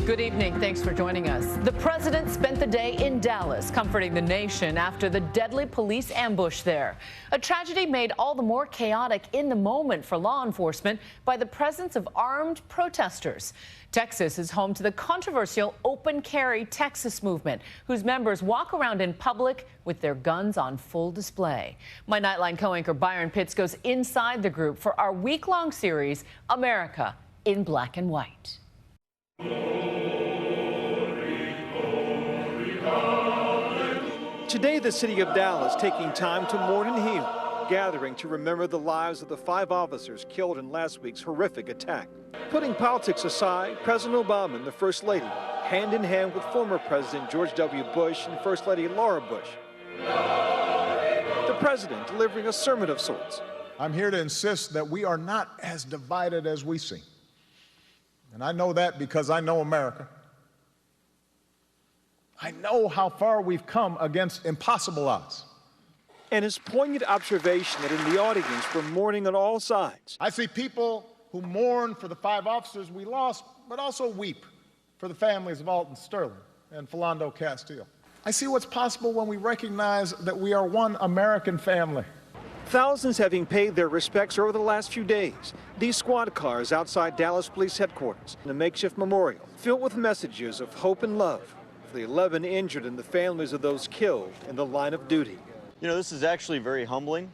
Good evening. Thanks for joining us. The president spent the day in Dallas, comforting the nation after the deadly police ambush there. A tragedy made all the more chaotic in the moment for law enforcement by the presence of armed protesters. Texas is home to the controversial Open Carry Texas movement, whose members walk around in public with their guns on full display. My Nightline co-anchor Byron Pitts goes inside the group for our week-long series, America in Black and White. Today, the city of Dallas taking time to mourn and heal, gathering to remember the lives of the 5 officers killed in last week's horrific attack. Putting politics aside, President Obama and the First Lady, hand in hand with former President George W. Bush and First Lady Laura Bush. The president delivering a sermon of sorts. I'm here to insist that we are not as divided as we seem. And I know that because I know America. I know how far we've come against impossible odds. And his poignant observation that in the audience were mourning on all sides. I see people who mourn for the 5 officers we lost, but also weep for the families of Alton Sterling and Philando Castile. I see what's possible when we recognize that we are one American family. Thousands having paid their respects over the last few days. These squad cars outside Dallas Police Headquarters, in a makeshift memorial filled with messages of hope and love for the 11 injured and the families of those killed in the line of duty. You know, this is actually very humbling.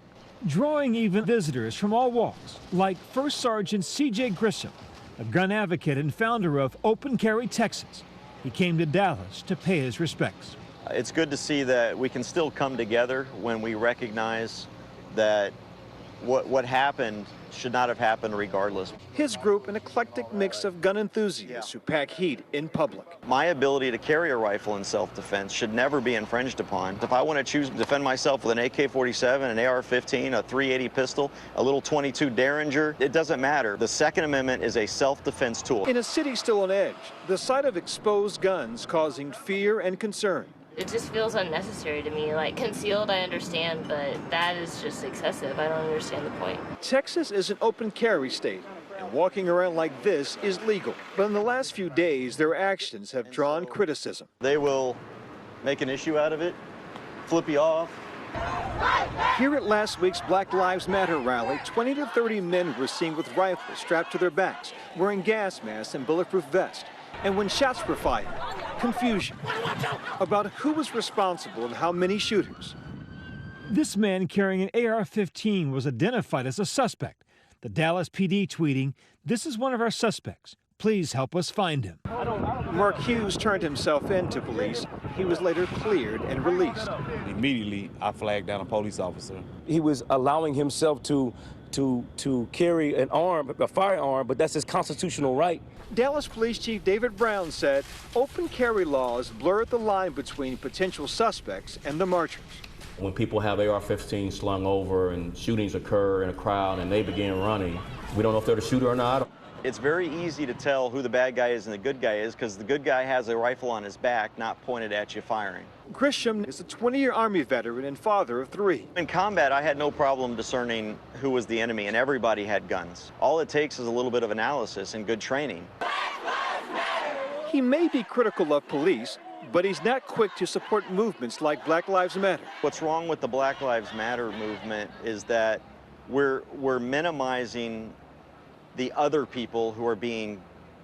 Drawing even visitors from all walks, like First Sergeant C.J. Grisham, a gun advocate and founder of Open Carry Texas. He came to Dallas to pay his respects. It's good to see that we can still come together when we recognize that what happened should not have happened regardless. His group, an eclectic mix of gun enthusiasts who pack heat in public. My ability to carry a rifle in self-defense should never be infringed upon. If I want to choose to defend myself with an AK-47, an AR-15, a .380 pistol, a little .22 Derringer, it doesn't matter. The Second Amendment is a self-defense tool. In a city still on edge, the sight of exposed guns causing fear and concern. It just feels unnecessary to me. Like, concealed, I understand, but that is just excessive. I don't understand the point. Texas is an open carry state, and walking around like this is legal. But in the last few days, their actions have drawn criticism. They will make an issue out of it, flip you off. Here at last week's Black Lives Matter rally, 20 to 30 men were seen with rifles strapped to their backs, wearing gas masks and bulletproof vests. And when shots were fired, confusion about who was responsible and how many shooters. This man carrying an AR-15 was identified as a suspect. The Dallas PD tweeting, "This is one of our suspects. Please help us find him." Mark Hughes turned himself in to police. He was later cleared and released. Immediately, I flagged down a police officer. He was allowing himself to carry a firearm, but that's his constitutional right. Dallas Police Chief David Brown said open carry laws blurred the line between potential suspects and the marchers. When people have AR-15 slung over and shootings occur in a crowd and they begin running, we don't know if they're the shooter or not. It's very easy to tell who the bad guy is and the good guy is because the good guy has a rifle on his back, not pointed at you firing. Grisham is a 20-year Army veteran and father of 3. In combat, I had no problem discerning who was the enemy, and everybody had guns. All it takes is a little bit of analysis and good training. He may be critical of police, but he's not quick to support movements like Black Lives Matter. What's wrong with the Black Lives Matter movement is that we're minimizing the other people who are being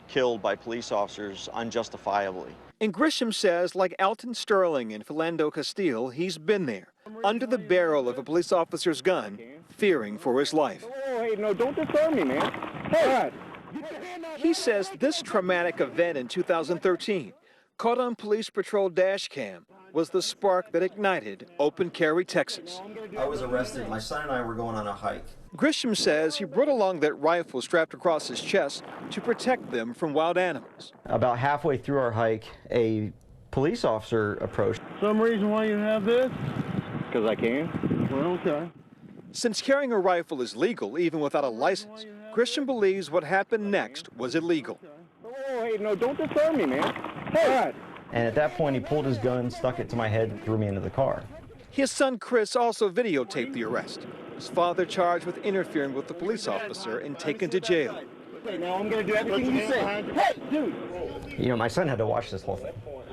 killed by police officers unjustifiably. And Grisham says, like Alton Sterling and Philando Castile, he's been there, under the barrel of a police officer's gun, fearing for his life. Oh, hey, no, don't disturb me, man. Hey. He says this traumatic event in 2013, caught on police patrol dash cam, was the spark that ignited Open Carry Texas. I was arrested. My son and I were going on a hike. Grisham says he brought along that rifle strapped across his chest to protect them from wild animals. About halfway through our hike, a police officer approached. Some reason why you have this? Because I can. Well, okay. Since carrying a rifle is legal, even without a license, Grisham believes what happened next was illegal. Oh, hey, no, don't disturb me, man. Hey. And at that point, he pulled his gun, stuck it to my head, and threw me into the car. His son, Chris, also videotaped the arrest. His father charged with interfering with the police officer and taken to jail. Okay, now I'm going to do everything you say. Hey, dude! You know, my son had to watch this whole thing.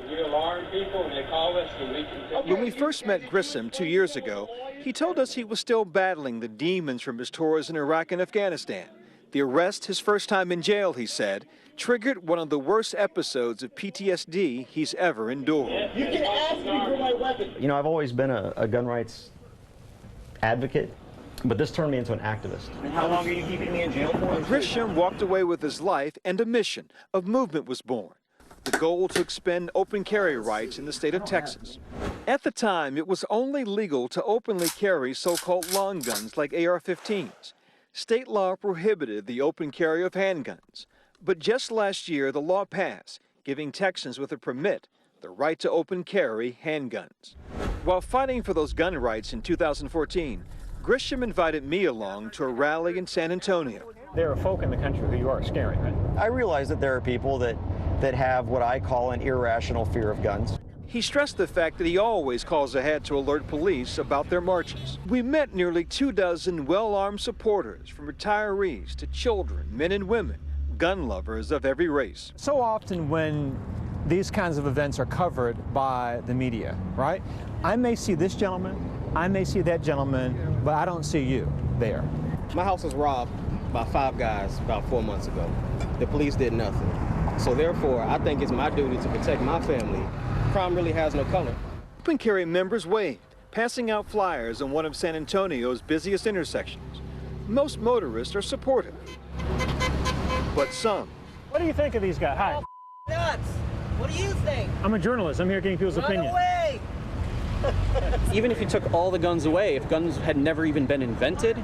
We alarm people and they call us and we can... When we first met Grisham 2 years ago, he told us he was still battling the demons from his tours in Iraq and Afghanistan. The arrest, his first time in jail, he said, triggered one of the worst episodes of PTSD he's ever endured. You can ask me for my weapon. You know, I've always been a gun rights advocate, but this turned me into an activist. And how long are you keeping me in jail for? Grisham walked away with his life, and a mission of movement was born. The goal to expand open carry rights in the state of Texas. At the time, it was only legal to openly carry so-called long guns like AR-15s. State law prohibited the open carry of handguns. But just last year, the law passed, giving Texans with a permit the right to open carry handguns. While fighting for those gun rights in 2014, Grisham invited me along to a rally in San Antonio. There are folk in the country who you are scaring, right? I realize that there are people that have what I call an irrational fear of guns. He stressed the fact that he always calls ahead to alert police about their marches. We met nearly 24 well-armed supporters, from retirees to children, men and women, gun lovers of every race. So often when these kinds of events are covered by the media, right? I may see this gentleman, I may see that gentleman, but I don't see you there. My house was robbed by 5 guys about 4 months ago. The police did nothing. So therefore, I think it's my duty to protect my family. Crime really has no color. Open carry members waved, passing out flyers on one of San Antonio's busiest intersections. Most motorists are supportive, but some. What do you think of these guys? Hi. Nuts! What do you think? I'm a journalist. I'm here getting people's opinion. Away! Even if you took all the guns away, if guns had never even been invented,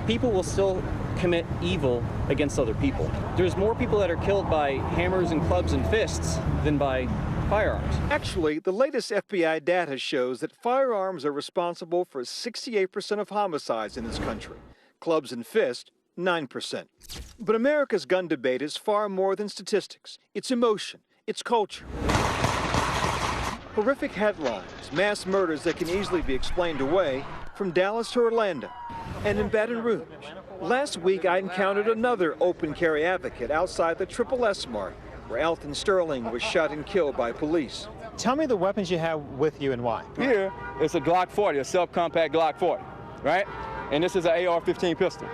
people will still commit evil against other people. There's more people that are killed by hammers and clubs and fists than by firearms. Actually, the latest FBI data shows that firearms are responsible for 68% of homicides in this country. Clubs and fists, 9%. But America's gun debate is far more than statistics. It's emotion. It's culture. Horrific headlines, mass murders that can easily be explained away, from Dallas to Orlando, and in Baton Rouge. Last week, I encountered another open carry advocate outside the Triple S Mart, where Alton Sterling was shot and killed by police. Tell me the weapons you have with you and why. Here, it's a Glock 40, a self-compact Glock 40, right? And this is an AR-15 pistol.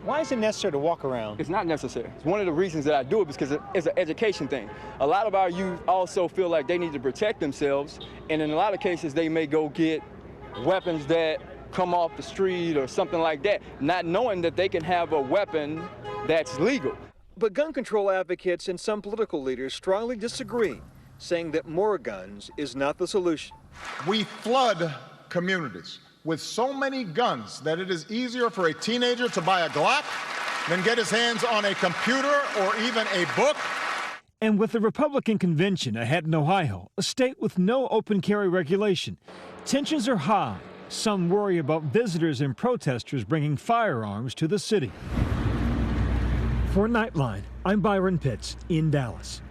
Why is it necessary to walk around? It's not necessary. It's one of the reasons that I do it because it's an education thing. A lot of our youth also feel like they need to protect themselves, and in a lot of cases, they may go get weapons that come off the street or something like that, not knowing that they can have a weapon that's legal. But gun control advocates and some political leaders strongly disagree, saying that more guns is not the solution. We flood communities with so many guns that it is easier for a teenager to buy a Glock than get his hands on a computer or even a book. And with the Republican convention ahead in Ohio, a state with no open carry regulation, tensions are high. Some worry about visitors and protesters bringing firearms to the city. For Nightline, I'm Byron Pitts in Dallas.